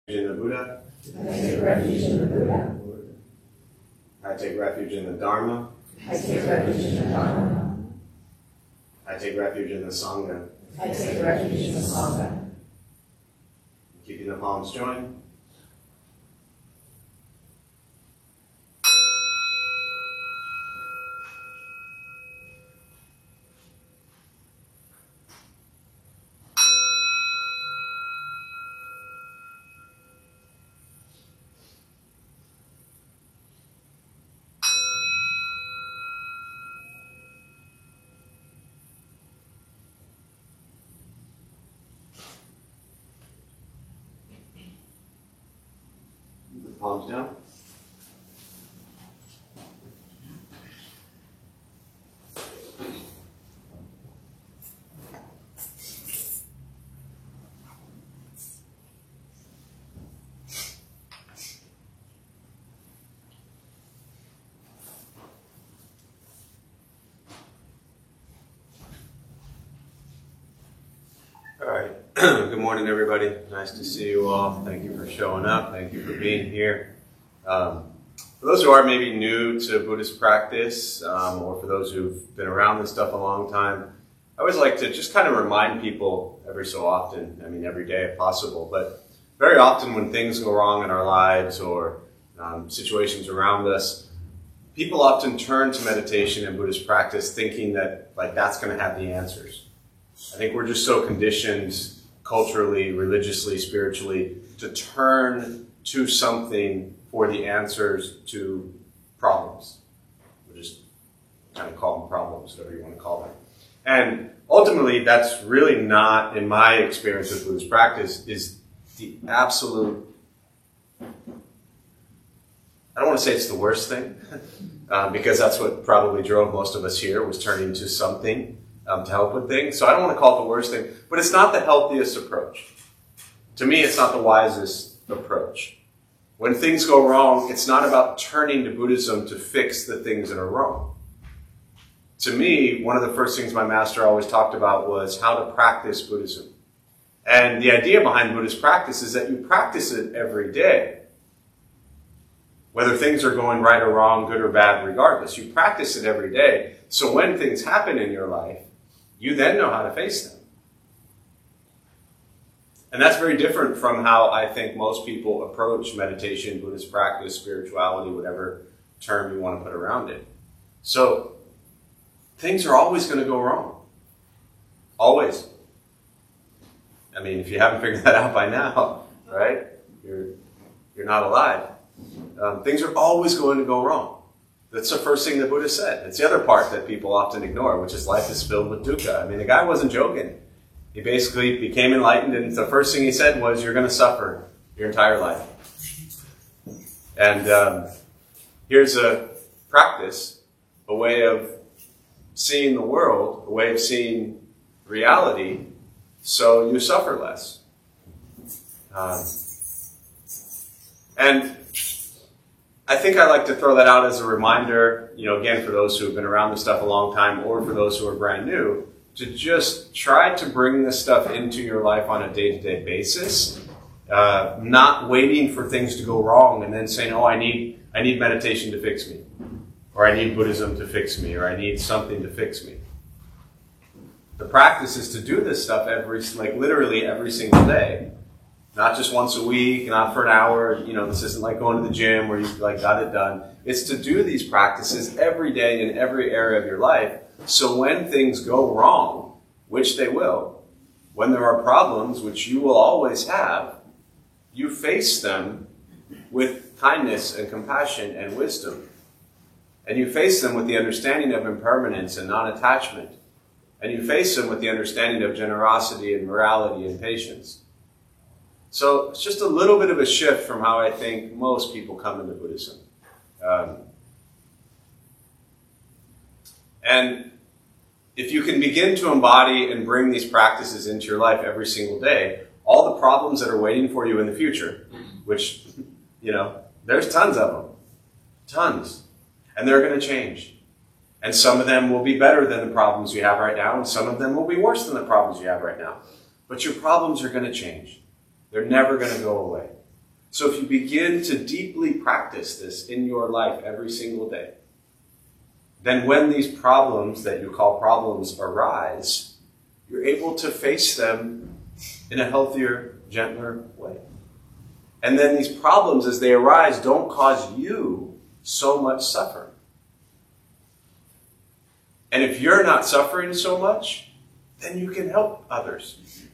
in the Buddha. I take refuge in the Buddha. I take refuge in the Dharma. I take refuge in the Dharma. I take refuge in the Sangha. I take refuge in the Sangha. Keeping the palms joined. Palms down. All right. Good morning, everybody. Nice to see you all. Thank you for showing up. Thank you for being here. For those who are maybe new to Buddhist practice, or for those who've been around this stuff a long time, I always like to just kind of remind people every so often, I mean every day if possible, but very often when things go wrong in our lives or situations around us, people often turn to meditation and Buddhist practice thinking that that's going to have the answers. I think we're just so conditioned culturally, religiously, spiritually to turn to something for the answers to problems. We'll just kind of call them problems, whatever you want to call them. And ultimately, that's really not, in my experience with Buddhist practice, is the absolute, I don't want to say it's the worst thing, because that's what probably drove most of us here, was turning to something to help with things. So I don't want to call it the worst thing, but it's not the healthiest approach. To me, it's not the wisest approach. When things go wrong, it's not about turning to Buddhism to fix the things that are wrong. To me, one of the first things my master always talked about was how to practice Buddhism. And the idea behind Buddhist practice is that you practice it every day. Whether things are going right or wrong, good or bad, regardless. You practice it every day. So when things happen in your life, you then know how to face them. And that's very different from how I think most people approach meditation, Buddhist practice, spirituality, whatever term you want to put around it. So things are always going to go wrong. Always. I mean, if you haven't figured that out by now, right, you're not alive. Things are always going to go wrong. That's the first thing the Buddha said. It's the other part that people often ignore, which is life is filled with dukkha. I mean, the guy wasn't joking. He basically became enlightened, and the first thing he said was, you're going to suffer your entire life. And here's a practice, a way of seeing the world, a way of seeing reality, so you suffer less. And I think I like to throw that out as a reminder, again, for those who have been around this stuff a long time, or for those who are brand new, to just try to bring this stuff into your life on a day-to-day basis, not waiting for things to go wrong and then saying, oh, I need meditation to fix me, or I need Buddhism to fix me, or I need something to fix me. The practice is to do this stuff literally every single day, not just once a week, not for an hour. This isn't like going to the gym where you got it done. It's to do these practices every day in every area of your life. So when things go wrong, which they will, when there are problems, which you will always have, you face them with kindness and compassion and wisdom. And you face them with the understanding of impermanence and non-attachment. And you face them with the understanding of generosity and morality and patience. So it's just a little bit of a shift from how I think most people come into Buddhism. And if you can begin to embody and bring these practices into your life every single day, all the problems that are waiting for you in the future, which, there's tons of them. Tons. And they're going to change. And some of them will be better than the problems you have right now, and some of them will be worse than the problems you have right now. But your problems are going to change. They're never going to go away. So if you begin to deeply practice this in your life every single day, then when these problems that you call problems arise, you're able to face them in a healthier, gentler way. And then these problems, as they arise, don't cause you so much suffering. And if you're not suffering so much, then you can help others.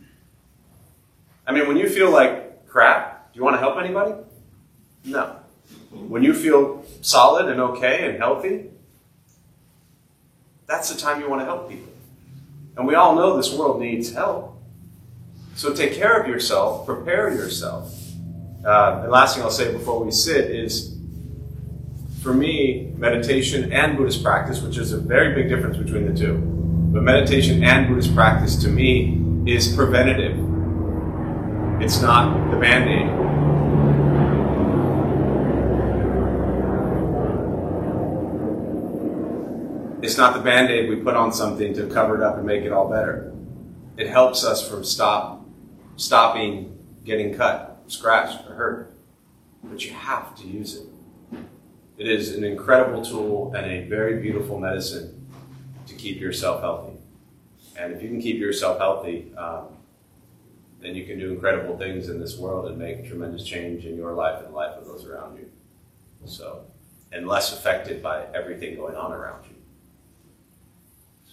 I mean, when you feel like crap, do you want to help anybody? No. When you feel solid and okay and healthy, that's the time you want to help people. And we all know this world needs help. So take care of yourself, prepare yourself. And last thing I'll say before we sit is, for me, meditation and Buddhist practice, which is a very big difference between the two, but meditation and Buddhist practice to me is preventative. It's not the Band-Aid. It's not the Band-Aid we put on something to cover it up and make it all better. It helps us from stopping getting cut, scratched, or hurt. But you have to use it. It is an incredible tool and a very beautiful medicine to keep yourself healthy. And if you can keep yourself healthy, then you can do incredible things in this world and make tremendous change in your life and the life of those around you. So, and less affected by everything going on around you.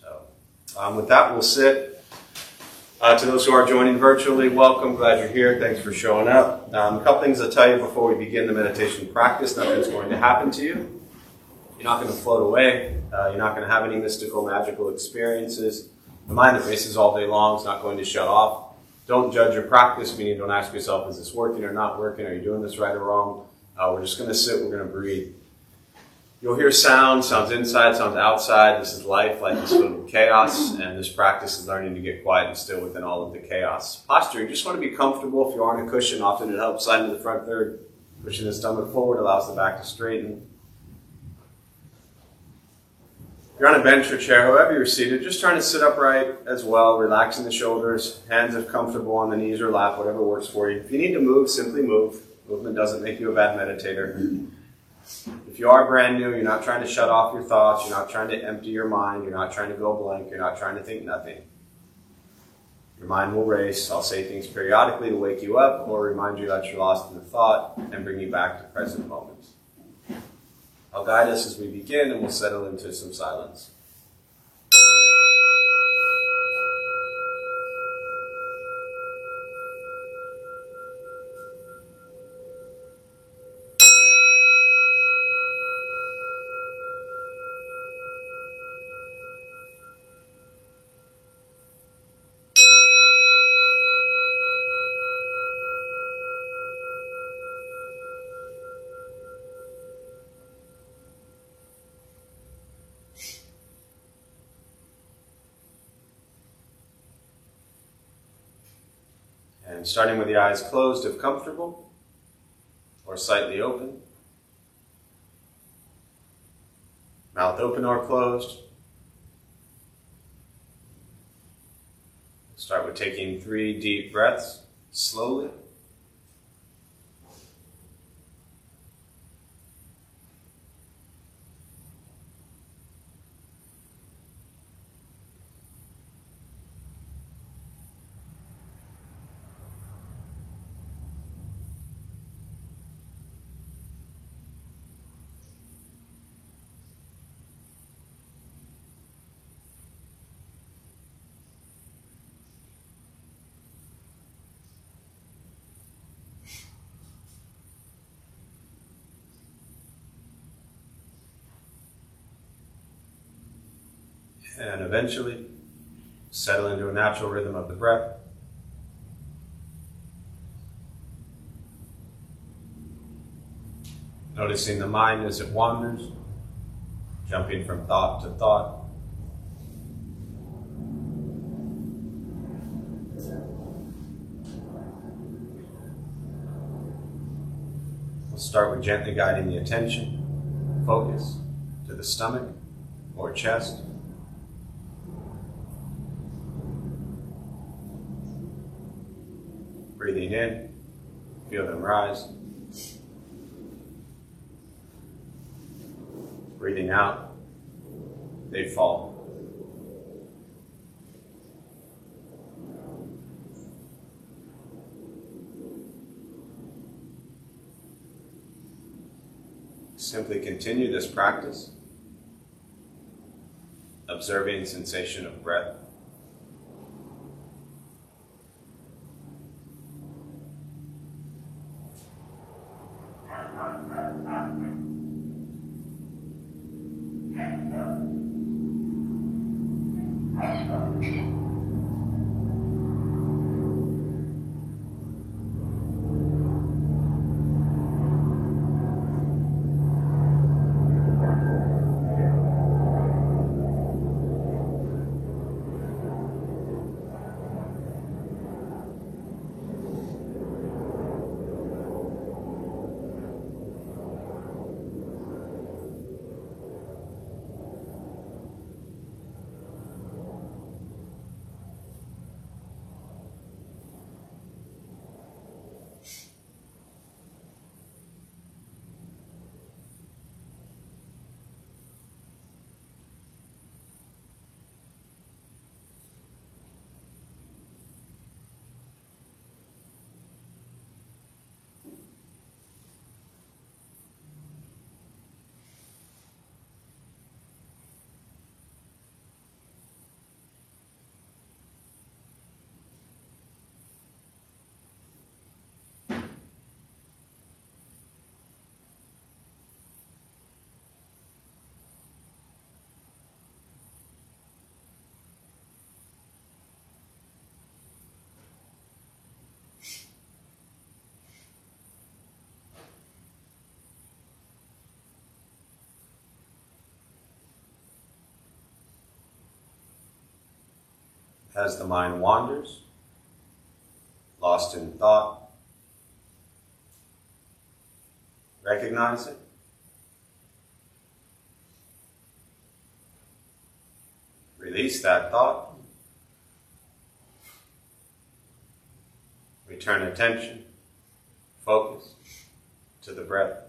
So, with that, we'll sit. To those who are joining virtually, welcome. Glad you're here. Thanks for showing up. A couple things I'll tell you before we begin the meditation practice. Nothing's going to happen to you. You're not going to float away. You're not going to have any mystical, magical experiences. The mind that races all day long is not going to shut off. Don't judge your practice, meaning don't ask yourself, is this working or not working? Are you doing this right or wrong? We're just going to sit. We're going to breathe. You'll hear sounds inside, sounds outside. This is life. Life is filled with chaos, and this practice is learning to get quiet and still within all of the chaos. Posture, you just want to be comfortable. If you are on a cushion, often it helps slide into the front third. Pushing the stomach forward allows the back to straighten. If you're on a bench or chair, however you're seated, just trying to sit upright as well, relaxing the shoulders, hands if comfortable on the knees or lap, whatever works for you. If you need to move, simply move. Movement doesn't make you a bad meditator. If you are brand new, you're not trying to shut off your thoughts, you're not trying to empty your mind, you're not trying to go blank, you're not trying to think nothing. Your mind will race. I'll say things periodically to wake you up or remind you that you're lost in the thought and bring you back to present moments. I'll guide us as we begin and we'll settle into some silence. And starting with the eyes closed if comfortable, or slightly open. Mouth open or closed. Start with taking 3 deep breaths, slowly. And eventually, settle into a natural rhythm of the breath. Noticing the mind as it wanders, jumping from thought to thought. We'll start with gently guiding the attention, focus, to the stomach or chest. Breathing in, feel them rise. Breathing out, they fall. Simply continue this practice, observing sensation of breath. As the mind wanders, lost in thought, recognize it. Release that thought. Return attention, focus to the breath.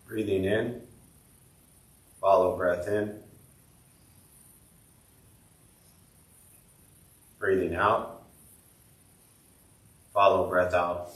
Breathing in, follow breath in. Breathing out, follow breath out.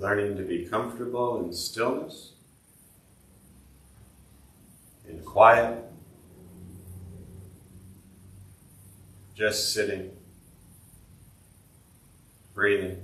learning to be comfortable in stillness, in quiet, just sitting, breathing.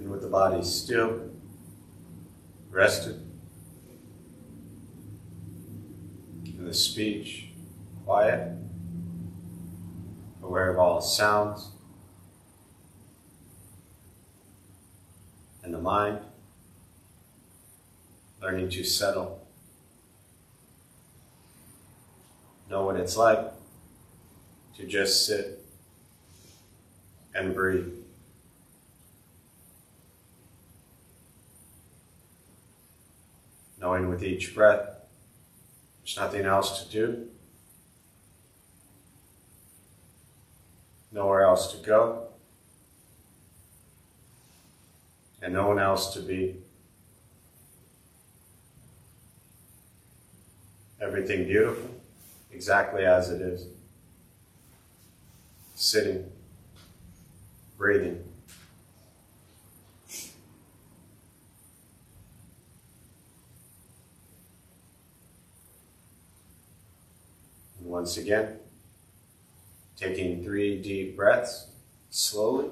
With the body still, rested, and the speech quiet, aware of all sounds, and the mind learning to settle. Know what it's like to just sit and breathe. Knowing with each breath, there's nothing else to do, nowhere else to go, and no one else to be. Everything beautiful, exactly as it is. Sitting, breathing. Once again, taking 3 deep breaths, slowly.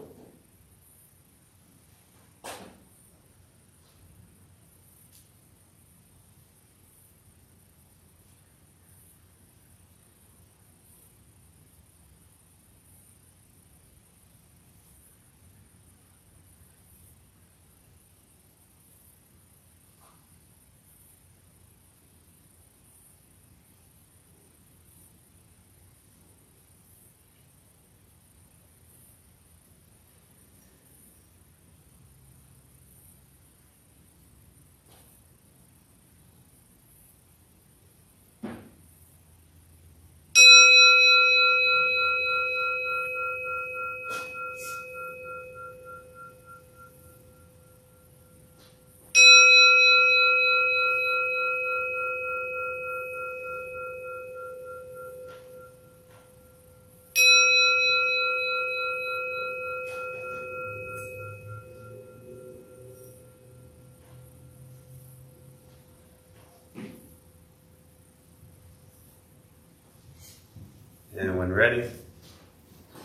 And when ready,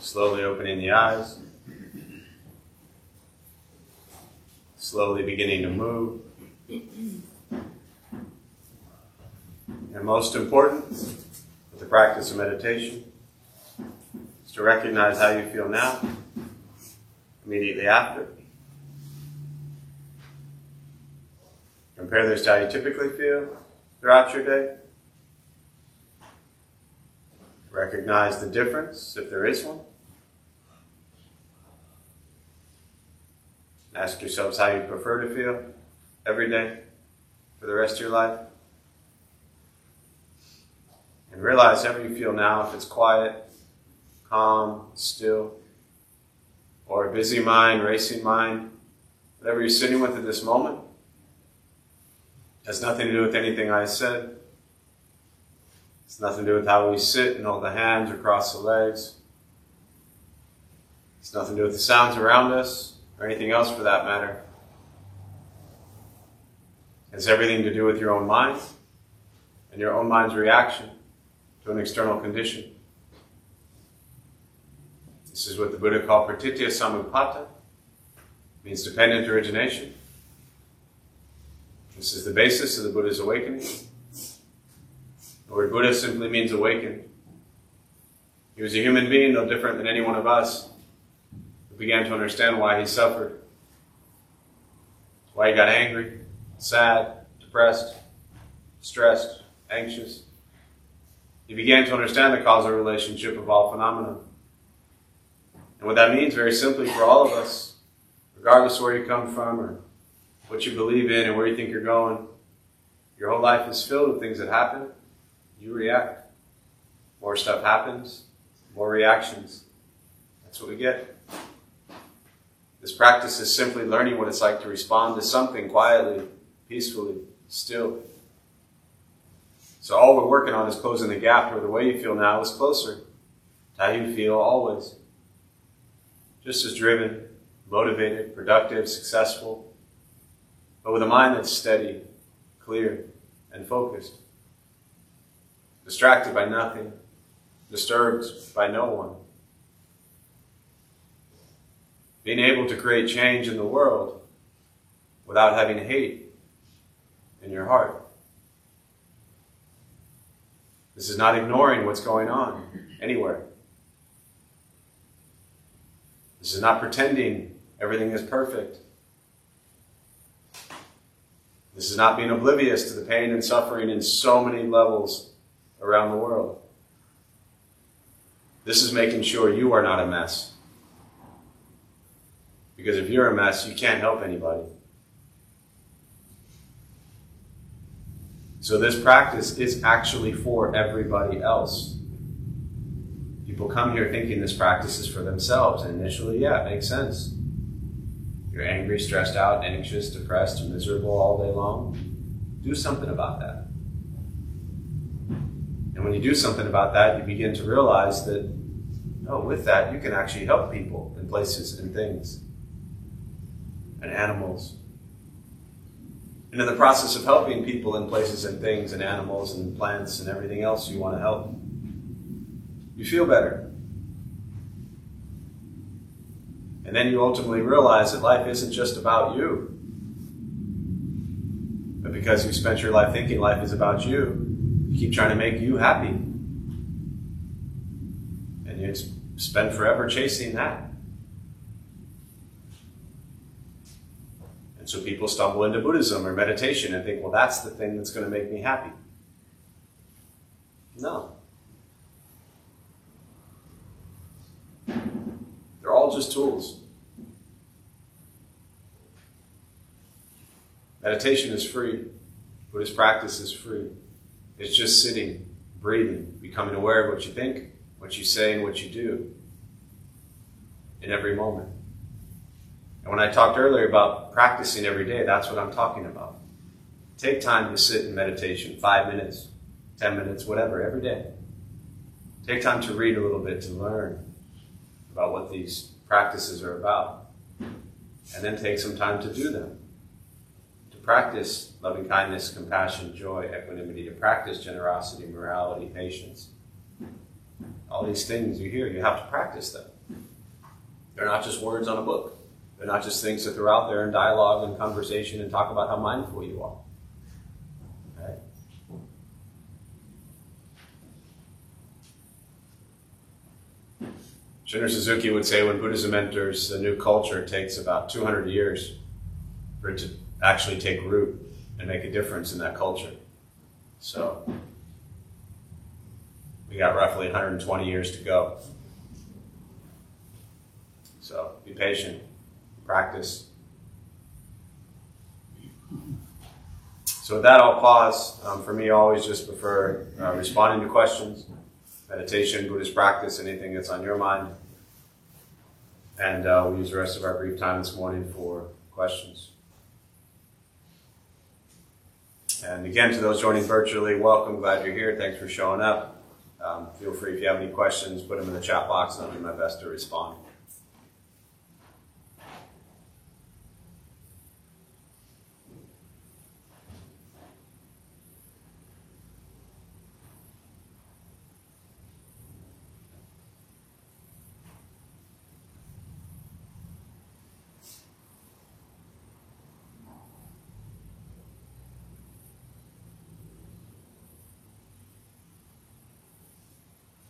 slowly opening the eyes, slowly beginning to move. And most important, with the practice of meditation, is to recognize how you feel now, immediately after. Compare this to how you typically feel throughout your day. Recognize the difference, if there is one. Ask yourselves how you prefer to feel every day for the rest of your life. And realize however you feel now, if it's quiet, calm, still, or a busy mind, racing mind, whatever you're sitting with at this moment, has nothing to do with anything I said. It's nothing to do with how we sit and hold the hands or cross the legs. It's nothing to do with the sounds around us or anything else for that matter. It's everything to do with your own mind and your own mind's reaction to an external condition. This is what the Buddha called pratitya samutpata. It means dependent origination. This is the basis of the Buddha's awakening. The word Buddha simply means awakened. He was a human being, no different than any one of us, who began to understand why he suffered, why he got angry, sad, depressed, stressed, anxious. He began to understand the causal relationship of all phenomena. And what that means, very simply, for all of us, regardless of where you come from or what you believe in and where you think you're going, your whole life is filled with things that happen. You react. More stuff happens, more reactions. That's what we get. This practice is simply learning what it's like to respond to something quietly, peacefully, still. So all we're working on is closing the gap where the way you feel now is closer to how you feel always. Just as driven, motivated, productive, successful, but with a mind that's steady, clear, and focused. Distracted by nothing, disturbed by no one. Being able to create change in the world without having hate in your heart. This is not ignoring what's going on anywhere. This is not pretending everything is perfect. This is not being oblivious to the pain and suffering in so many levels around the world. This is making sure you are not a mess. Because if you're a mess, you can't help anybody. So this practice is actually for everybody else. People come here thinking this practice is for themselves, and initially, yeah, it makes sense. You're angry, stressed out, anxious, depressed, miserable all day long. Do something about that. And when you do something about that, you begin to realize that, oh, with that, you can actually help people and places and things and animals. And in the process of helping people and places and things and animals and plants and everything else you want to help, you feel better. And then you ultimately realize that life isn't just about you. But because you spent your life thinking life is about you, you keep trying to make you happy. And you spend forever chasing that. And so people stumble into Buddhism or meditation and think, well, that's the thing that's going to make me happy. No. They're all just tools. Meditation is free. Buddhist practice is free. It's just sitting, breathing, becoming aware of what you think, what you say, and what you do in every moment. And when I talked earlier about practicing every day, that's what I'm talking about. Take time to sit in meditation, 5 minutes, 10 minutes, whatever, every day. Take time to read a little bit, to learn about what these practices are about. And then take some time to do them. To practice loving kindness, compassion, joy, equanimity, to practice generosity, morality, patience. All these things you hear, you have to practice them. They're not just words on a book. They're not just things to throw out there in dialogue and conversation and talk about how mindful you are. Right? Shunryu Suzuki would say when Buddhism enters a new culture, it takes about 200 years for it to actually take root and make a difference in that culture. So we got roughly 120 years to go. So be patient, practice. So with that, I'll pause. For me, I always just prefer responding to questions, meditation, Buddhist practice, anything that's on your mind. And we'll use the rest of our brief time this morning for questions. And again, to those joining virtually, welcome. Glad you're here. Thanks for showing up. Feel free, if you have any questions, put them in the chat box, and I'll do my best to respond.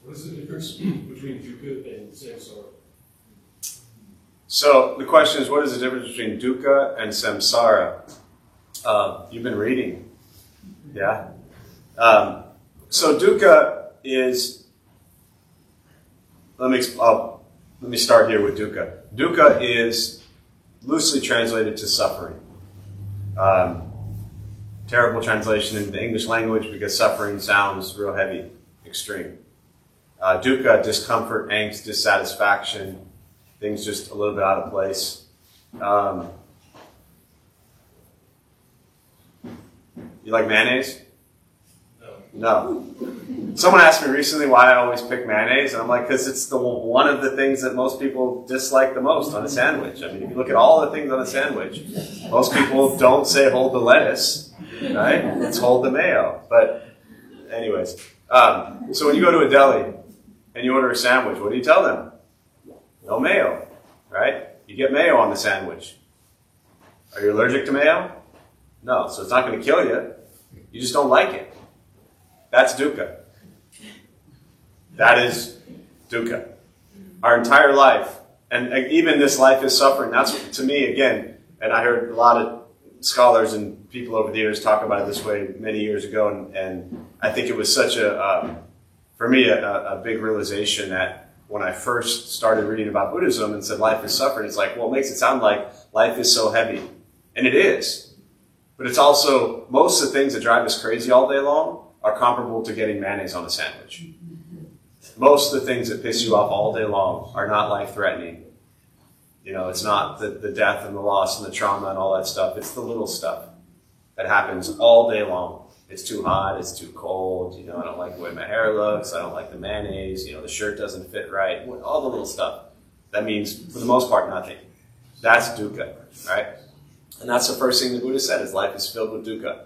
What is the difference between dukkha and samsara? So the question is, what is the difference between dukkha and samsara? You've been reading, yeah? So dukkha is, let me start here with dukkha. Dukkha is loosely translated to suffering. Terrible translation into the English language because suffering sounds real heavy, extreme. Dukkha, discomfort, angst, dissatisfaction, things just a little bit out of place. You like mayonnaise? No. Someone asked me recently why I always pick mayonnaise, and I'm like, because it's one of the things that most people dislike the most on a sandwich. I mean, if you look at all the things on a sandwich, most people don't say hold the lettuce, right? It's hold the mayo. But anyways, so when you go to a deli and you order a sandwich, what do you tell them? No mayo, right? You get mayo on the sandwich. Are you allergic to mayo? No, so it's not going to kill you. You just don't like it. That's dukkha. That is dukkha. Our entire life, and even this life is suffering. That's, to me, again, and I heard a lot of scholars and people over the years talk about it this way many years ago, and I think it was such for me, a big realization that when I first started reading about Buddhism and said life is suffering, it's like, well, it makes it sound like life is so heavy. And it is. But it's also, most of the things that drive us crazy all day long are comparable to getting mayonnaise on a sandwich. Most of the things that piss you off all day long are not life-threatening. You know, it's not the death and the loss and the trauma and all that stuff. It's the little stuff that happens all day long. It's too hot, it's too cold, you know, I don't like the way my hair looks, I don't like the mayonnaise, you know, the shirt doesn't fit right, all the little stuff. That means, for the most part, nothing. That's dukkha, right? And that's the first thing the Buddha said, is life is filled with dukkha.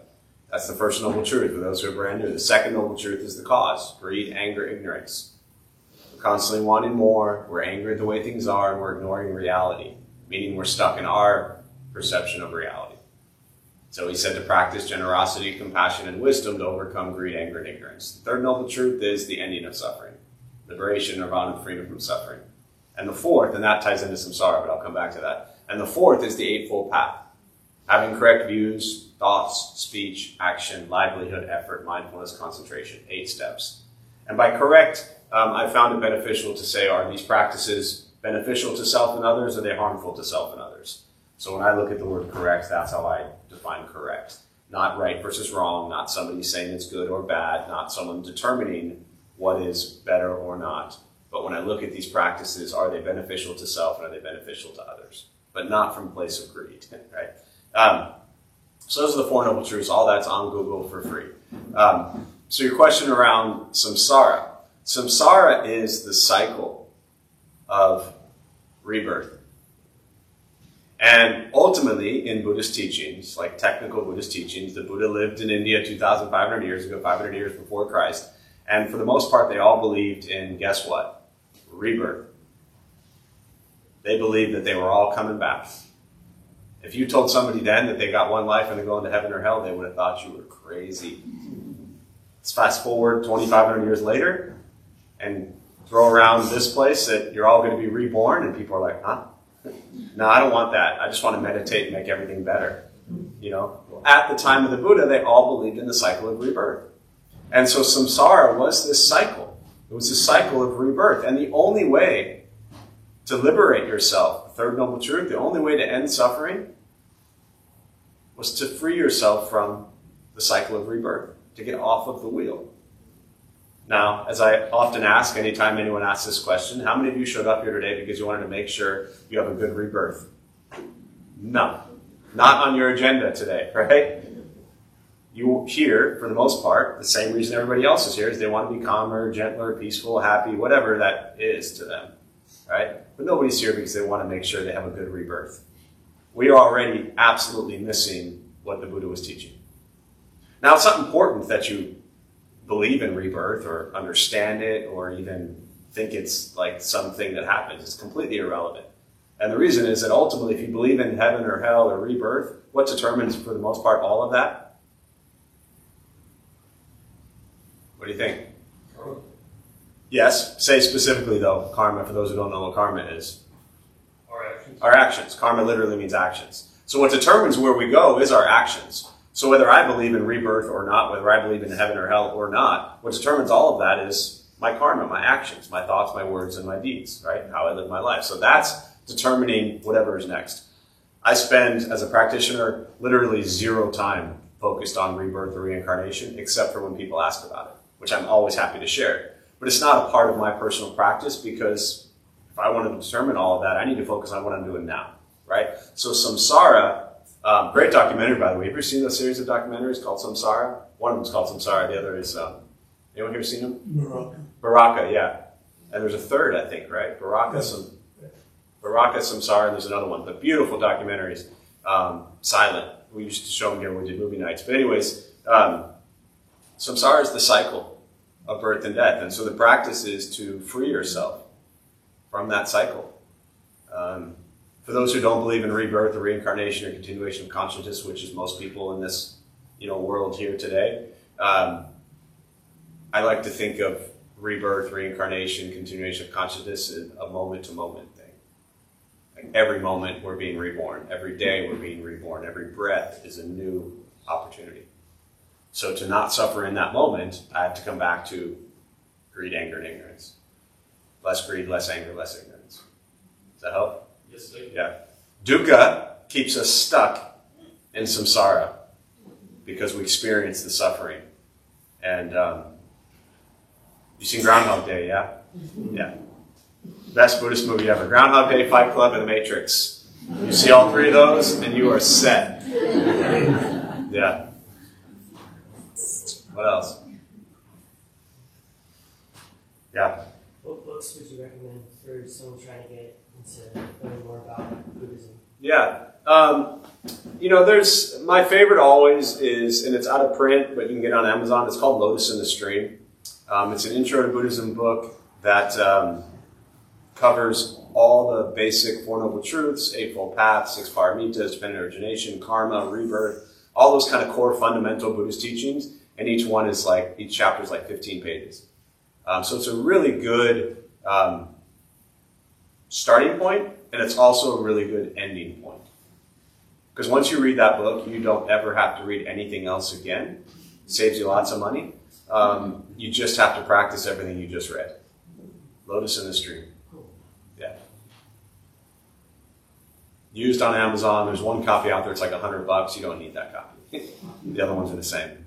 That's the first noble truth for those who are brand new. The second noble truth is the cause, greed, anger, ignorance. We're constantly wanting more, we're angry at the way things are, and we're ignoring reality, meaning we're stuck in our perception of reality. So he said to practice generosity, compassion, and wisdom to overcome greed, anger, and ignorance. The third noble truth is the ending of suffering. Liberation, nirvana, freedom from suffering. And the fourth, and that ties into samsara, but I'll come back to that. And the fourth is the Eightfold Path. Having correct views, thoughts, speech, action, livelihood, effort, mindfulness, concentration. 8 steps. And by correct, I found it beneficial to say, are these practices beneficial to self and others, or are they harmful to self and others? So when I look at the word correct, that's how I define correct. Not right versus wrong, not somebody saying it's good or bad, not someone determining what is better or not. But when I look at these practices, are they beneficial to self and are they beneficial to others? But not from a place of greed, right? So those are the 4 noble truths. All that's on Google for free. So your question around samsara. Samsara is the cycle of rebirth. And ultimately, in Buddhist teachings, like technical Buddhist teachings, the Buddha lived in India 2,500 years ago, 500 years before Christ. And for the most part, they all believed in, guess what? Rebirth. They believed that they were all coming back. If you told somebody then that they got one life and they're going to heaven or hell, they would have thought you were crazy. Let's fast forward 2,500 years later and throw around this place that you're all going to be reborn, and people are like, huh? No, I don't want that. I just want to meditate and make everything better. You know, at the time of the Buddha, they all believed in the cycle of rebirth. And so samsara was this cycle. It was a cycle of rebirth. And the only way to liberate yourself, the third noble truth, the only way to end suffering was to free yourself from the cycle of rebirth, to get off of the wheel. Now, as I often ask anytime anyone asks this question, how many of you showed up here today because you wanted to make sure you have a good rebirth? No. Not on your agenda today, right? You here, for the most part, the same reason everybody else is here is they want to be calmer, gentler, peaceful, happy, whatever that is to them, right? But nobody's here because they want to make sure they have a good rebirth. We are already absolutely missing what the Buddha was teaching. Now, it's not important that you believe in rebirth or understand it or even think it's like something that happens. It's completely irrelevant. And the reason is that ultimately, if you believe in heaven or hell or rebirth, what determines, for the most part, all of that? What do you think? Karma. Yes. Say specifically, though, karma, for those who don't know what karma is. Our actions. Our actions. Karma literally means actions. So what determines where we go is our actions. So whether I believe in rebirth or not, whether I believe in heaven or hell or not, what determines all of that is my karma, my actions, my thoughts, my words, and my deeds, right? How I live my life. So that's determining whatever is next. I spend, as a practitioner, literally zero time focused on rebirth or reincarnation, except for when people ask about it, which I'm always happy to share. But it's not a part of my personal practice because if I want to determine all of that, I need to focus on what I'm doing now, right? So Samsara, great documentary, by the way. Have you ever seen those series of documentaries called Samsara? One of them is called Samsara. The other is, anyone here seen them? Baraka. Baraka, yeah. And there's a third, I think, right? Baraka, Samsara, and there's another one. But beautiful documentaries, silent. We used to show them here when we did movie nights. But anyways, Samsara is the cycle of birth and death. And so the practice is to free yourself from that cycle. For those who don't believe in rebirth or reincarnation or continuation of consciousness, which is most people in this world here today, I like to think of rebirth, reincarnation, continuation of consciousness as a moment-to-moment thing. Like every moment we're being reborn. Every day we're being reborn. Every breath is a new opportunity. So to not suffer in that moment, I have to come back to greed, anger, and ignorance. Less greed, less anger, less ignorance. Does that help? Yes, thank you. Yeah. Dukkha keeps us stuck in samsara because we experience the suffering. And you've seen Groundhog Day, yeah? Yeah. Best Buddhist movie ever. Groundhog Day, Fight Club, and The Matrix. You see all three of those, and you are set. Yeah. What else? Yeah. What books would you recommend for someone trying to get into learning more about Buddhism? Yeah. There's my favorite always is, and it's out of print, but you can get it on Amazon. It's called Lotus in the Stream. It's an intro to Buddhism book that covers all the basic Four Noble Truths, Eightfold Path, Six Paramitas, Dependent Origination, Karma, Rebirth, all those kind of core fundamental Buddhist teachings. And each chapter is like 15 pages. So it's a really good starting point, and it's also a really good ending point. Because once you read that book, you don't ever have to read anything else again. It saves you lots of money. You just have to practice everything you just read. Lotus in the Stream. Yeah. Used on Amazon. There's one copy out there. It's like $100. You don't need that copy. The other ones are the same.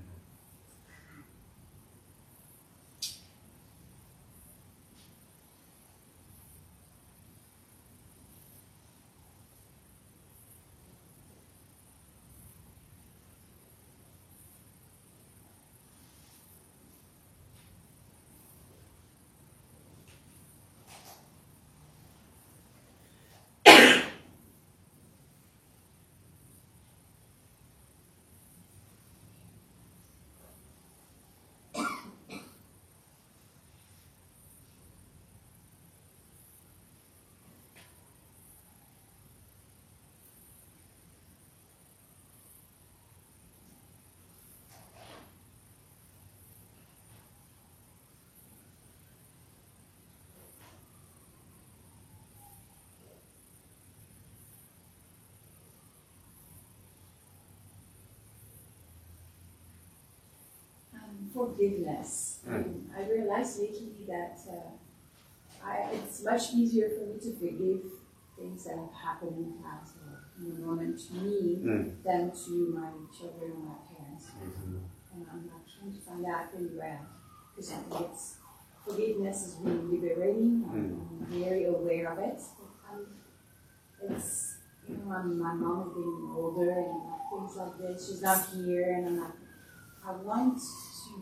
forgiveness. Mm. I realized lately that it's much easier for me to forgive things that have happened in the past or in the moment to me than to my children or my parents. Mhm. And I'm not trying to find that really well because I think forgiveness is really liberating. I'm very aware of it. It's, you know, my mom is getting older and things like this. She's not here, and I'm like, I want to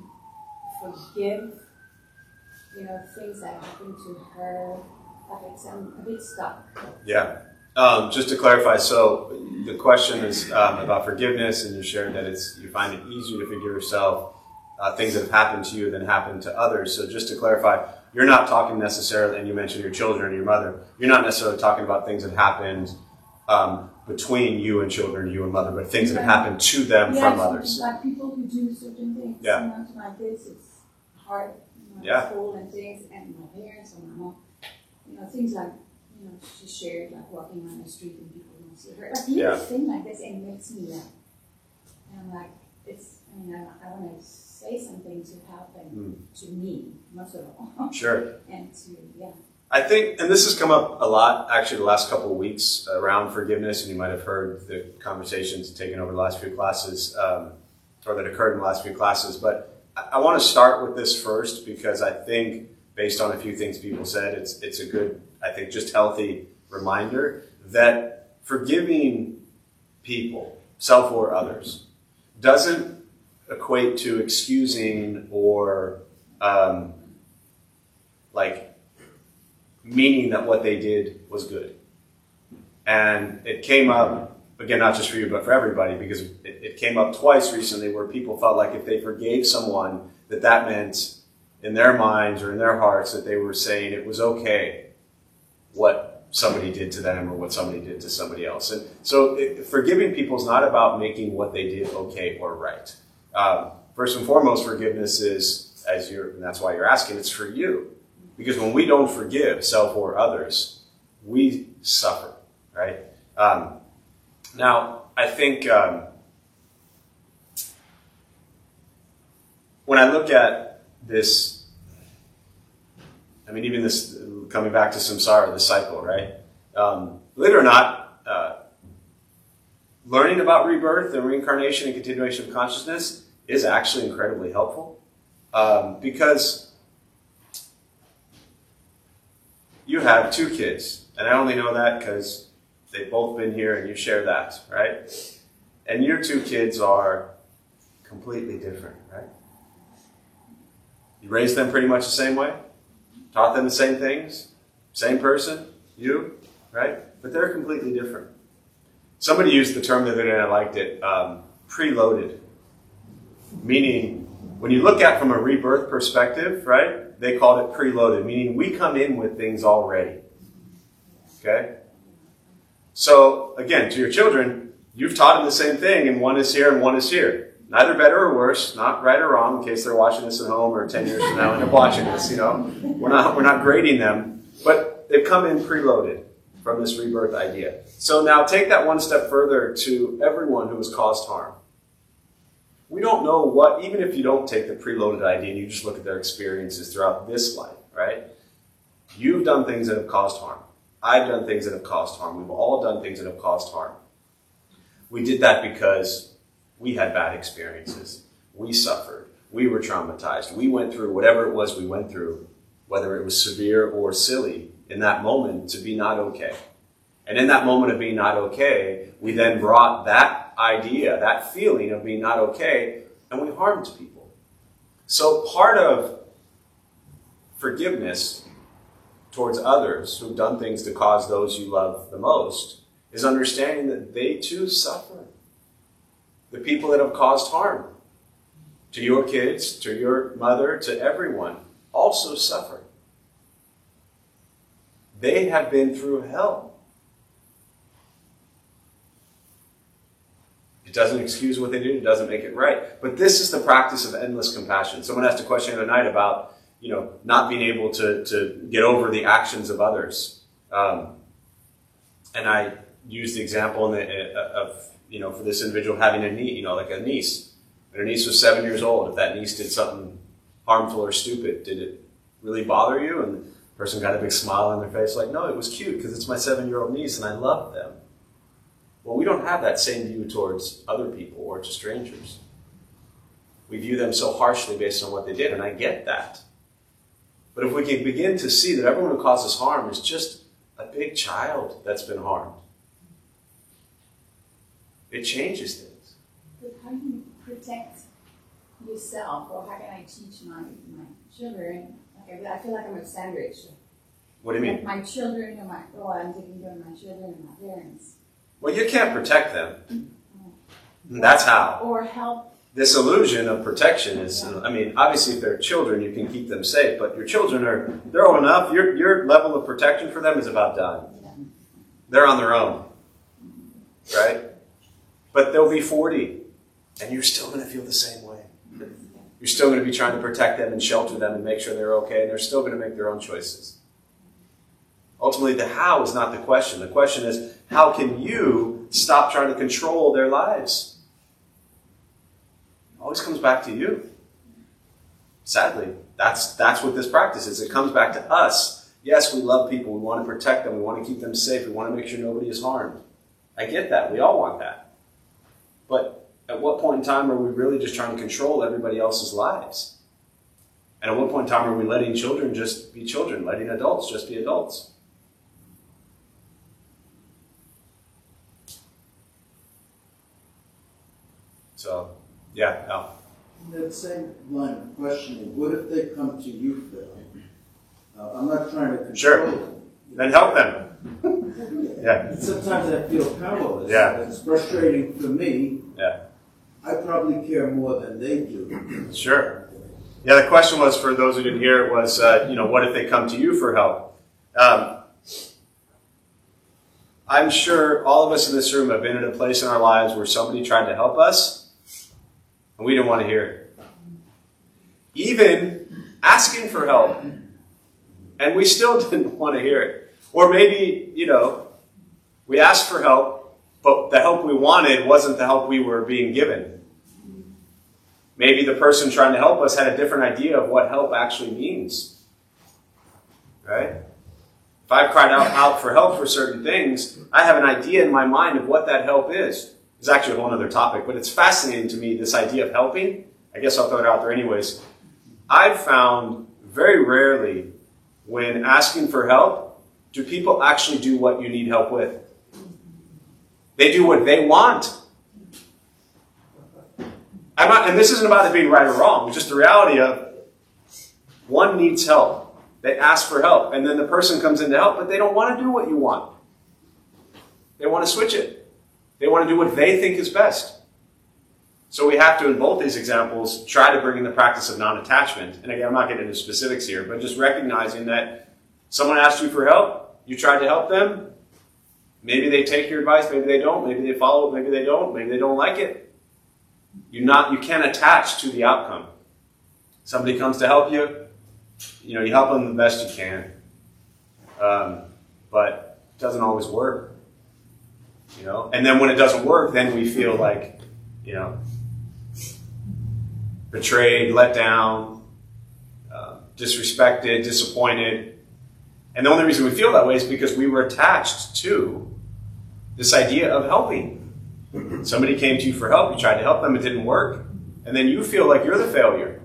forgive, you know, things that happened to her. Like I'm a bit stuck. Yeah. Just to clarify, so the question is about forgiveness, and you shared that you find it easier to forgive yourself things that have happened to you than happen to others. So just to clarify, you're not talking necessarily, and you mentioned your children and your mother, you're not necessarily talking about things that happened between you and children, you and mother, but things that have happened to them from others. Like people who do certain things. Yeah. You know, to my kids, it's hard. You know, Yeah. School and things, and my parents and my mom. You know, things like, you know, she shared, like walking on the street and people don't see her. Like, Yeah. thing like this, and it makes me laugh. And I'm like, I want to say something to help and to me, most of all. Sure. And to, I think, and this has come up a lot actually the last couple of weeks around forgiveness, and you might have heard the conversations taken over the last few classes, or that occurred in the last few classes, but I want to start with this first because I think based on a few things people said, it's a good, I think, just healthy reminder that forgiving people, self or others, doesn't equate to excusing or meaning that what they did was good. And it came up, again, not just for you, but for everybody, because it came up twice recently where people felt like if they forgave someone, that meant in their minds or in their hearts that they were saying it was okay what somebody did to them or what somebody did to somebody else. And so forgiving people is not about making what they did okay or right. First and foremost, forgiveness is, and that's why you're asking, it's for you. Because when we don't forgive self or others, we suffer, right? Now, I think when I look at this, I mean, even this, coming back to samsara, the cycle, right? Believe it or not, learning about rebirth and reincarnation and continuation of consciousness is actually incredibly helpful because you have two kids, and I only know that because they've both been here and you share that, right? And your two kids are completely different, right? You raised them pretty much the same way, taught them the same things, same person, you, right? But they're completely different. Somebody used the term the other day and I liked it, preloaded. Meaning, when you look at from a rebirth perspective, right? They called it preloaded, meaning we come in with things already. Okay? So, again, to your children, you've taught them the same thing, and one is here and one is here. Neither better or worse, not right or wrong, in case they're watching this at home or 10 years from now and they're watching this, you know. We're not grading them, but they've come in preloaded from this rebirth idea. So now take that one step further to everyone who has caused harm. We don't know what, even if you don't take the preloaded idea and you just look at their experiences throughout this life, right? You've done things that have caused harm. I've done things that have caused harm. We've all done things that have caused harm. We did that because we had bad experiences. We suffered. We were traumatized. We went through whatever it was we went through, whether it was severe or silly, in that moment to be not okay. And in that moment of being not okay, we then brought that idea, that feeling of being not okay, and we harmed people. So part of forgiveness towards others who've done things to cause those you love the most is understanding that they too suffer. The people that have caused harm to your kids, to your mother, to everyone also suffer. They have been through hell. It doesn't excuse what they did. It doesn't make it right. But this is the practice of endless compassion. Someone asked a question the other night about, not being able to get over the actions of others. And I used the example of, for this individual having a niece, like a niece. And her niece was 7 years old. If that niece did something harmful or stupid, did it really bother you? And the person got a big smile on their face like, no, it was cute because it's my 7-year-old niece and I love them. Well, we don't have that same view towards other people or to strangers. We view them so harshly based on what they did, and I get that. But if we can begin to see that everyone who causes harm is just a big child that's been harmed, it changes things. But how do you protect yourself, or how can I teach my children? Like, I feel like I'm a sandwich. What do you mean? Like my children, I'm taking care of my children and my parents. Well, you can't protect them. That's how. Or help. This illusion of protection is, I mean, obviously if they're children, you can keep them safe, but your children they're old enough, your level of protection for them is about done. They're on their own, right? But they'll be 40, and you're still going to feel the same way. You're still going to be trying to protect them and shelter them and make sure they're okay, and they're still going to make their own choices. Ultimately, the how is not the question. The question is, how can you stop trying to control their lives? It always comes back to you. Sadly, that's what this practice is. It comes back to us. Yes, we love people. We want to protect them. We want to keep them safe. We want to make sure nobody is harmed. I get that. We all want that. But at what point in time are we really just trying to control everybody else's lives? And at what point in time are we letting children just be children, letting adults just be adults? So, yeah, Al. In that same line of questioning, what if they come to you for help? I'm not trying to control Sure. them. Then help them. Yeah. Sometimes I feel powerless. Yeah. It's frustrating for me. Yeah. I probably care more than they do. Sure. Yeah, the question was, for those who didn't hear it, was, what if they come to you for help? I'm sure all of us in this room have been in a place in our lives where somebody tried to help us, and we didn't want to hear it. Even asking for help, and we still didn't want to hear it. Or maybe, we asked for help, but the help we wanted wasn't the help we were being given. Maybe the person trying to help us had a different idea of what help actually means. Right? If I've cried out for help for certain things, I have an idea in my mind of what that help is. It's actually a whole other topic, but it's fascinating to me, this idea of helping. I guess I'll throw it out there anyways. I've found very rarely when asking for help, do people actually do what you need help with? They do what they want. And this isn't about it being right or wrong. It's just the reality of one needs help. They ask for help, and then the person comes in to help, but they don't want to do what you want. They want to switch it. They want to do what they think is best. So we have to, in both these examples, try to bring in the practice of non-attachment. And again, I'm not getting into specifics here, but just recognizing that someone asked you for help, you tried to help them, maybe they take your advice, maybe they don't, maybe they follow it, maybe they don't like it. You can't attach to the outcome. Somebody comes to help you, you help them the best you can. But it doesn't always work. And then when it doesn't work, then we feel like, betrayed, let down, disrespected, disappointed. And the only reason we feel that way is because we were attached to this idea of helping. Somebody came to you for help, you tried to help them, it didn't work, and then you feel like you're the failure.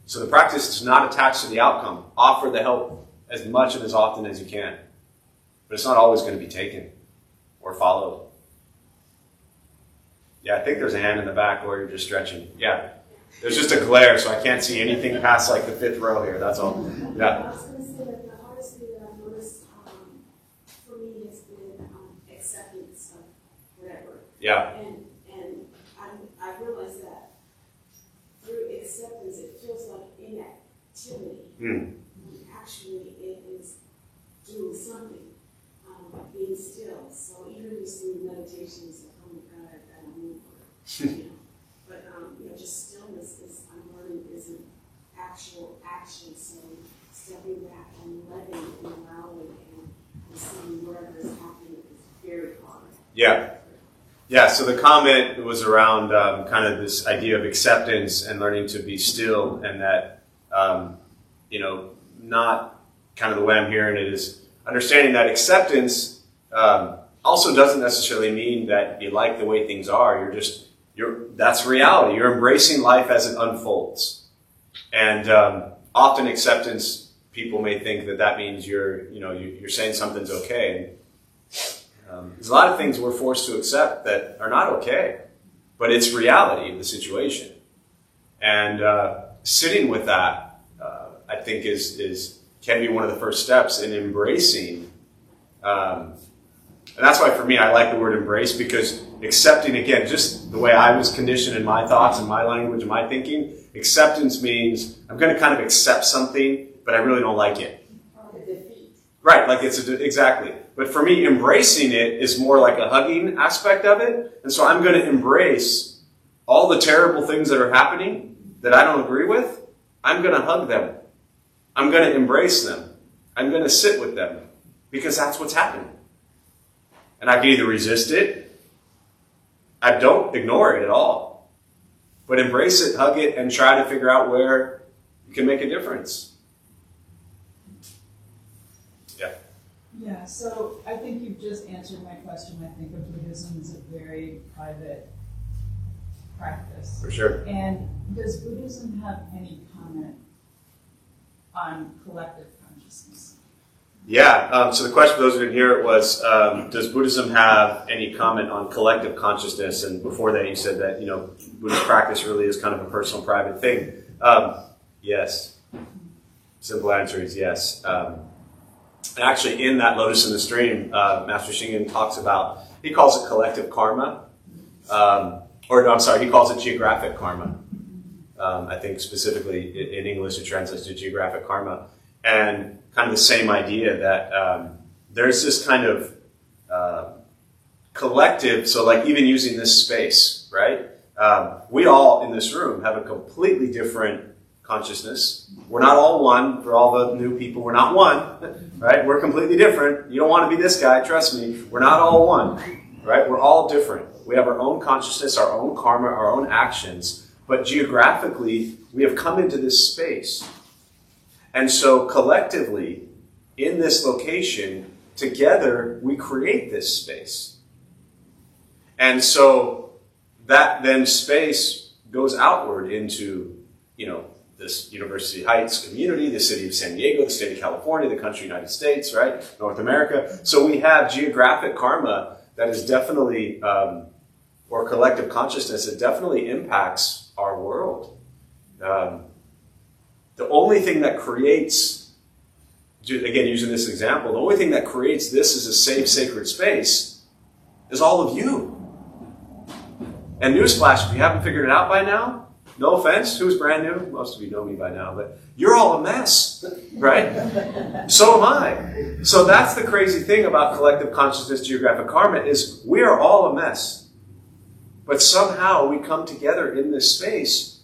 So the practice is not attached to the outcome. Offer the help as much and as often as you can. But it's not always going to be taken or followed. Yeah, I think there's a hand in the back, or you're just stretching. Yeah. There's just a glare, so I can't see anything past like the 5th row here. That's all. Yeah. I was going to say that the hardest thing that I've noticed for me has been acceptance of whatever. Yeah. And I realized that through acceptance, it feels like inactivity. Mm. Actually, it is doing something, being still. So even just doing meditations, like, oh my God, I've got to move. But just stillness is, I'm learning, is an actual action. So stepping back and letting and allowing and seeing whatever is happening is very hard. Yeah. Yeah, so the comment was around kind of this idea of acceptance and learning to be still, and that, not kind of the way I'm hearing it is understanding that acceptance also doesn't necessarily mean that you like the way things are. That's reality. You're embracing life as it unfolds. And often acceptance, people may think that means you're saying something's okay. There's a lot of things we're forced to accept that are not okay, but it's reality of the situation. And sitting with that, I think can be one of the first steps in embracing. And that's why for me, I like the word embrace, because accepting, again, just the way I was conditioned in my thoughts and my language and my thinking, acceptance means I'm going to kind of accept something, but I really don't like it. Right, like exactly. But for me, embracing it is more like a hugging aspect of it. And so I'm going to embrace all the terrible things that are happening that I don't agree with. I'm going to hug them. I'm going to embrace them. I'm going to sit with them, because that's what's happening. And I can either resist it. I don't ignore it at all. But embrace it, hug it, and try to figure out where you can make a difference. Yeah, so I think you've just answered my question. I think of Buddhism as a very private practice. For sure. And does Buddhism have any comment on collective consciousness? Yeah, so the question for those who didn't hear it was, does Buddhism have any comment on collective consciousness? And before that you said that, Buddhist practice really is kind of a personal, private thing. Yes. Simple answer is yes. Actually, in that Lotus in the Stream, Master Shingen talks about, he calls it collective karma. He calls it geographic karma. I think specifically in English it translates to geographic karma. And kind of the same idea that there's this kind of collective, so like even using this space, right? We all in this room have a completely different consciousness. We're not all one. For all the new people, we're not one, right? We're completely different. You don't want to be this guy, trust me. We're not all one, right? We're all different. We have our own consciousness, our own karma, our own actions, but geographically, we have come into this space. And so collectively, in this location, together, we create this space. And so that then space goes outward into, this University Heights community, the city of San Diego, the state of California, the country United States, right? North America. So we have geographic karma that is definitely, or collective consciousness, that definitely impacts our world. The only thing that creates, again, using this example, the only thing that creates this as a safe, sacred space is all of you. And newsflash, if you haven't figured it out by now, no offense, who's brand new? Most of you know me by now, but you're all a mess, right? So am I. So that's the crazy thing about collective consciousness, geographic karma, is we are all a mess. But somehow we come together in this space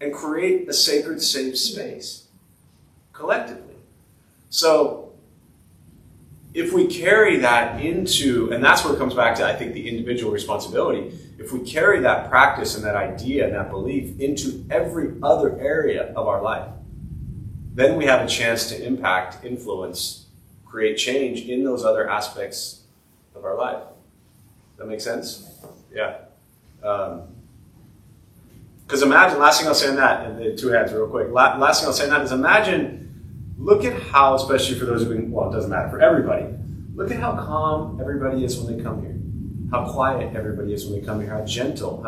and create a sacred, safe space, collectively. So if we carry that into, and that's where it comes back to, I think, the individual responsibility. If we carry that practice and that idea and that belief into every other area of our life, then we have a chance to impact, influence, create change in those other aspects of our life. Does that make sense? Yeah. Because imagine, last thing I'll say on that, and the two hands real quick, last thing I'll say on that is imagine, look at how, especially for those who've been, well, it doesn't matter, for everybody, look at how calm everybody is when they come here. How quiet everybody is when they come here. How gentle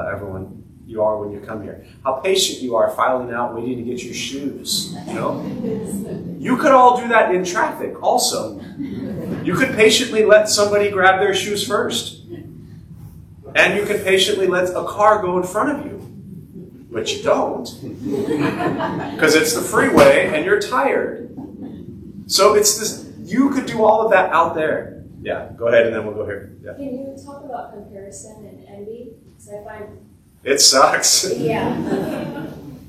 you are when you come here. How patient you are filing out, waiting to get your shoes. You could all do that in traffic also. You could patiently let somebody grab their shoes first. And you can patiently let a car go in front of you. But you don't. Because it's the freeway and you're tired. So it's this, you could do all of that out there. Yeah, go ahead and then we'll go here. Yeah. Can you talk about comparison and envy? Because I find it sucks. Yeah.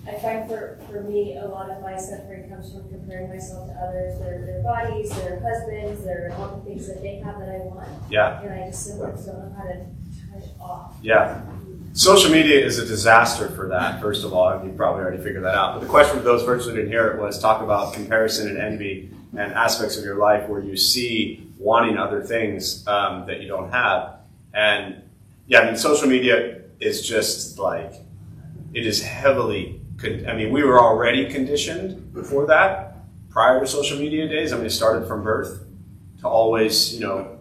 I find for me, a lot of my suffering comes from comparing myself to others, their bodies, their husbands, all the things that they have that I want. Yeah. And I just sometimes don't know how to touch off. Yeah. Social media is a disaster for that, first of all, and you probably already figured that out. But the question for those virtually didn't hear it was talk about comparison and envy and aspects of your life where you see wanting other things that you don't have. And yeah, I mean, social media is just like, it is heavily, I mean, we were already conditioned before that, prior to social media days. I mean, it started from birth to always, you know,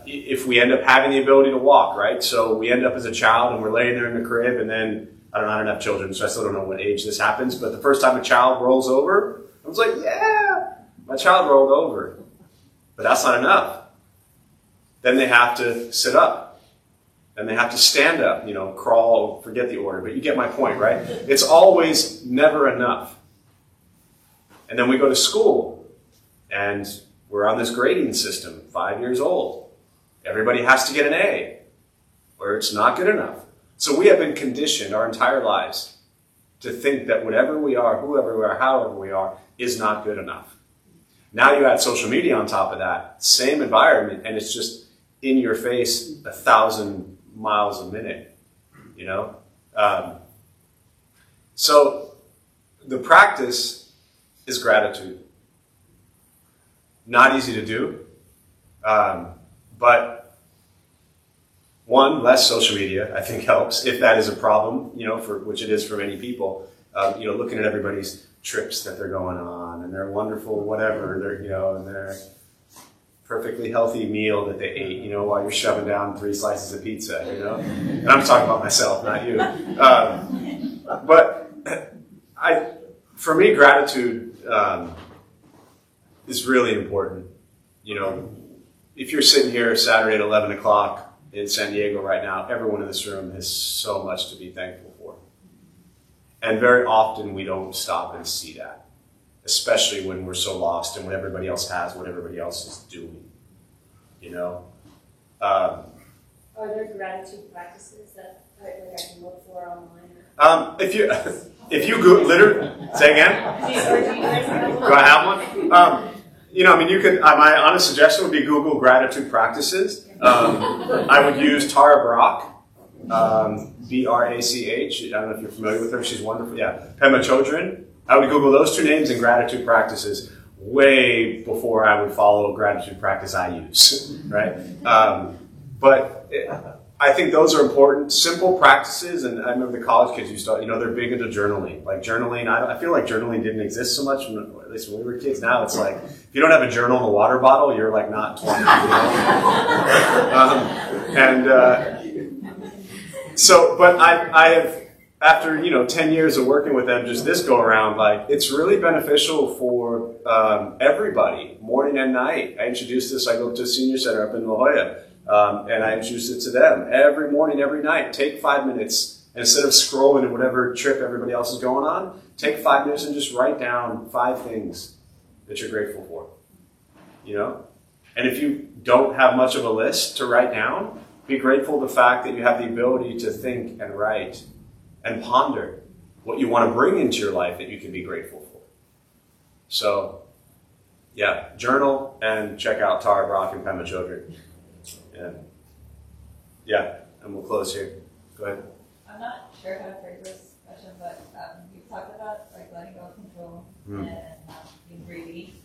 if we end up having the ability to walk, right? So we end up as a child and we're laying there in the crib, and then, I don't have children, so I still don't know what age this happens, but the first time a child rolls over, I was like, yeah, my child rolled over. But that's not enough. Then they have to sit up. Then they have to stand up, you know, crawl, forget the order, but you get my point, right? It's always never enough. And then we go to school, and we're on this grading system, 5 years old. Everybody has to get an A, or it's not good enough. So we have been conditioned our entire lives to think that whatever we are, whoever we are, however we are, is not good enough. Now you add social media on top of that, same environment, and it's just in your face 1,000 miles a minute, you know? So the practice is gratitude. Not easy to do, but one, less social media, I think helps, if that is a problem, you know, for which it is for many people. You know, looking at everybody's trips that they're going on and their wonderful whatever, they're, you know, and their perfectly healthy meal that they ate, you know, while you're shoving down 3 slices of pizza, you know. And I'm talking about myself, not you. But for me, gratitude is really important. You know, if you're sitting here Saturday at 11 o'clock in San Diego right now, everyone in this room has so much to be thankful for. And very often we don't stop and see that, especially when we're so lost and when everybody else has what everybody else is doing, you know? Are there gratitude practices that I can look for online? If you Google, literally, say again? Do I have one? You know, I mean, you could, my honest suggestion would be Google gratitude practices. I would use Tara Brach, B-R-A-C-H. I don't know if you're familiar with her. She's wonderful. Yeah. Pema Chodron. I would Google those 2 names and gratitude practices way before I would follow a gratitude practice I use, right? I think those are important, simple practices, and I remember the college kids used to, you know, they're big into journaling. Like journaling, I feel like journaling didn't exist so much, at least when we were kids. Now it's like, if you don't have a journal in a water bottle, you're like not 20, you know? But I have, after, you know, 10 years of working with them, just this go around, like, it's really beneficial for everybody, morning and night. I introduced this, I go to a senior center up in La Jolla. And I introduced it to them every morning, every night. Take 5 minutes, and instead of scrolling at whatever trip everybody else is going on, take 5 minutes and just write down 5 things that you're grateful for. You know? And if you don't have much of a list to write down, be grateful for the fact that you have the ability to think and write and ponder what you want to bring into your life that you can be grateful for. So, yeah, journal and check out Tara Brach and Pema Chodron. Yeah, and we'll close here. Go ahead. I'm not sure how to phrase this question, but you talked about like letting go of control and being greedy.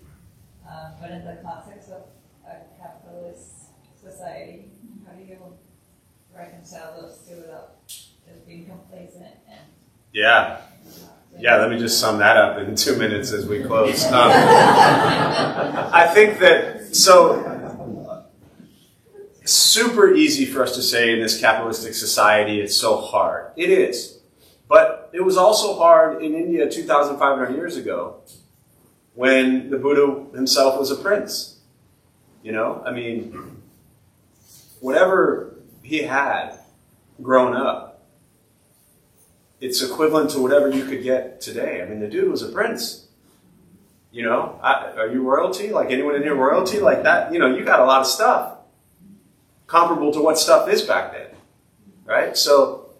But in the context of a capitalist society, how do you reconcile those two without just being complacent and Yeah, let me just sum that up in 2 minutes as we close. I think that, super easy for us to say in this capitalistic society, it's so hard. It is. But it was also hard in India 2,500 years ago when the Buddha himself was a prince. You know, I mean, whatever he had grown up, it's equivalent to whatever you could get today. I mean, the dude was a prince. You know, are you royalty? Like anyone in here royalty? Like that, you know, you got a lot of stuff. Comparable to what stuff is back then, right? So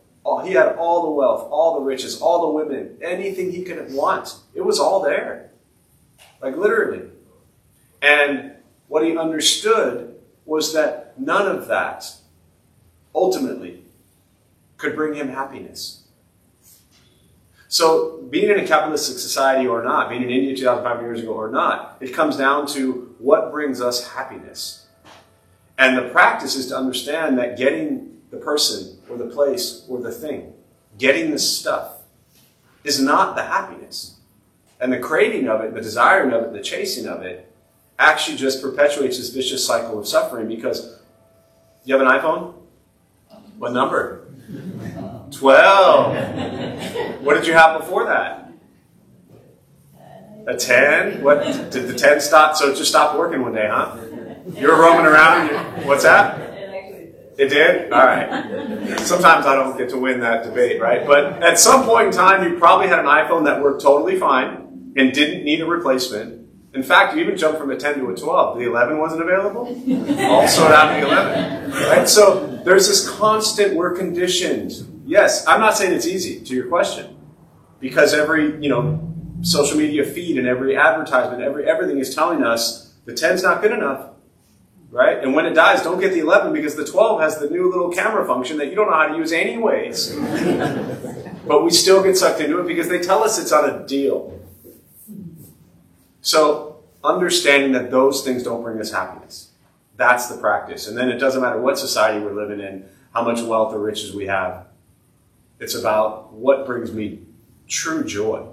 he had all the wealth, all the riches, all the women, anything he could want. It was all there, like literally. And what he understood was that none of that ultimately could bring him happiness. So being in a capitalistic society or not, being in India 2,500 years ago or not, it comes down to what brings us happiness. And the practice is to understand that getting the person or the place or the thing, getting the stuff, is not the happiness. And the craving of it, the desiring of it, the chasing of it, actually just perpetuates this vicious cycle of suffering. Because you have an iPhone? What number? 12. What did you have before that? A 10? What did the 10 stop? So it just stopped working one day, huh? You were roaming around. What's that? It did? All right. Sometimes I don't get to win that debate, right? But at some point in time, you probably had an iPhone that worked totally fine and didn't need a replacement. In fact, you even jumped from a 10 to a 12. The 11 wasn't available? Also down to the 11. Right? So there's this constant, we're conditioned. Yes, I'm not saying it's easy, to your question. Because every, social media feed and every advertisement, everything is telling us the 10's not good enough. Right? And when it dies, don't get the 11 because the 12 has the new little camera function that you don't know how to use anyways. But we still get sucked into it because they tell us it's on a deal. So understanding that those things don't bring us happiness. That's the practice. And then it doesn't matter what society we're living in, how much wealth or riches we have. It's about what brings me true joy.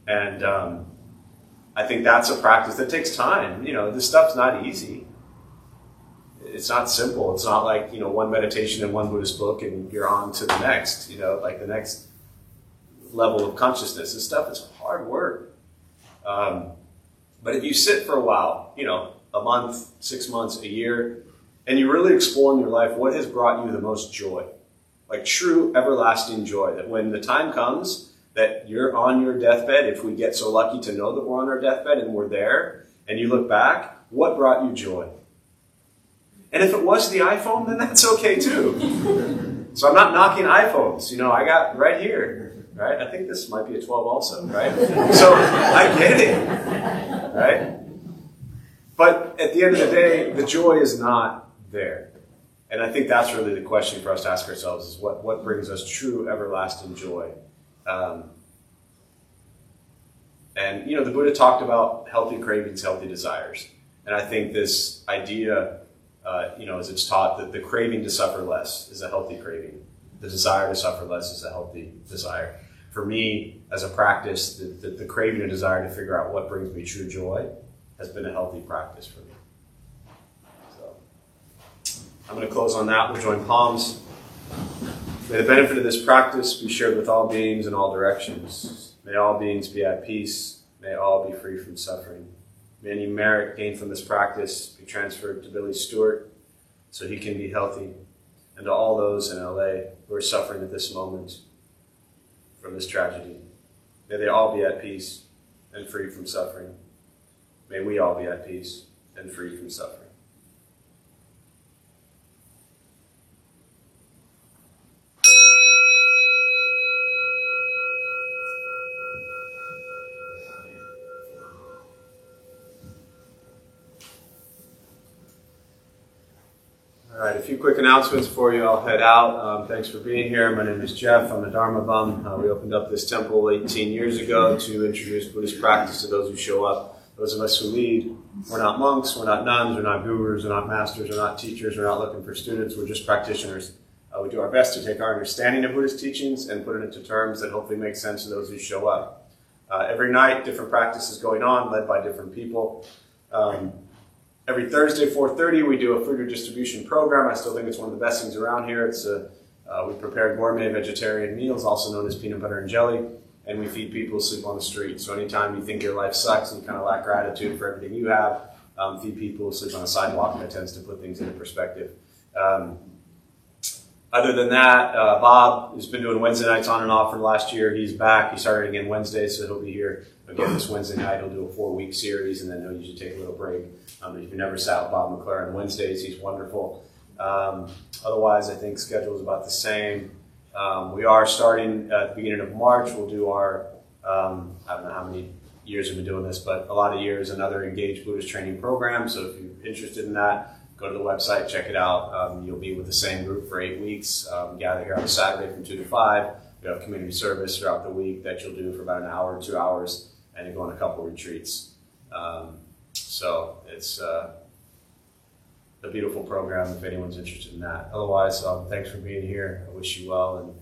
And I think that's a practice that takes time. This stuff's not easy. It's not simple. It's not like, one meditation and one Buddhist book and you're on to the next, like the next level of consciousness. This stuff is hard work. But if you sit for a while, a month, 6 months, a year, and you really explore in your life what has brought you the most joy, like true everlasting joy, that when the time comes that you're on your deathbed, if we get so lucky to know that we're on our deathbed and we're there, and you look back, what brought you joy? And if it was the iPhone, then that's okay too. So I'm not knocking iPhones. I got right here, right? I think this might be a 12 also, right? So I get it, right? But at the end of the day, the joy is not there. And I think that's really the question for us to ask ourselves is what brings us true everlasting joy? And the Buddha talked about healthy cravings, healthy desires. And I think this idea, as it's taught, that the craving to suffer less is a healthy craving. The desire to suffer less is a healthy desire. For me, as a practice, the craving and desire to figure out what brings me true joy has been a healthy practice for me. So I'm going to close on that. We'll join palms. May the benefit of this practice be shared with all beings in all directions. May all beings be at peace. May all be free from suffering. May any merit gained from this practice be transferred to Billy Stewart so he can be healthy, and to all those in LA who are suffering at this moment from this tragedy. May they all be at peace and free from suffering. May we all be at peace and free from suffering. All right, a few quick announcements before you all head out. Thanks for being here. My name is Jeff. I'm a Dharma bum. We opened up this temple 18 years ago to introduce Buddhist practice to those who show up. Those of us who lead, we're not monks, we're not nuns, we're not gurus, we're not masters, we're not teachers, we're not looking for students, we're just practitioners. We do our best to take our understanding of Buddhist teachings and put it into terms that hopefully make sense to those who show up. Every night, different practices going on, led by different people. Every Thursday, 4:30, we do a food redistribution program. I still think it's one of the best things around here. It's we prepare gourmet vegetarian meals, also known as peanut butter and jelly, and we feed people who sleep on the street. So anytime you think your life sucks and you kind of lack gratitude for everything you have, feed people who sleep on a sidewalk, and that tends to put things into perspective. Other than that, Bob has been doing Wednesday nights on and off for the last year. He's back. He started again Wednesday, so he'll be here again this Wednesday night. He'll do a 4-week series, and then he'll usually take a little break. If you've never sat with Bob McClure on Wednesdays, he's wonderful. Otherwise, I think schedule is about the same. We are starting at the beginning of March. We'll do our, I don't know how many years we've been doing this, but a lot of years, another Engaged Buddhist training program. So if you're interested in that, go to the website, check it out. You'll be with the same group for 8 weeks. Gather here on Saturday from 2 to 5. You have community service throughout the week that you'll do for about an hour or 2 hours, and you go on a couple retreats. So it's a beautiful program if anyone's interested in that. Otherwise, thanks for being here. I wish you well, and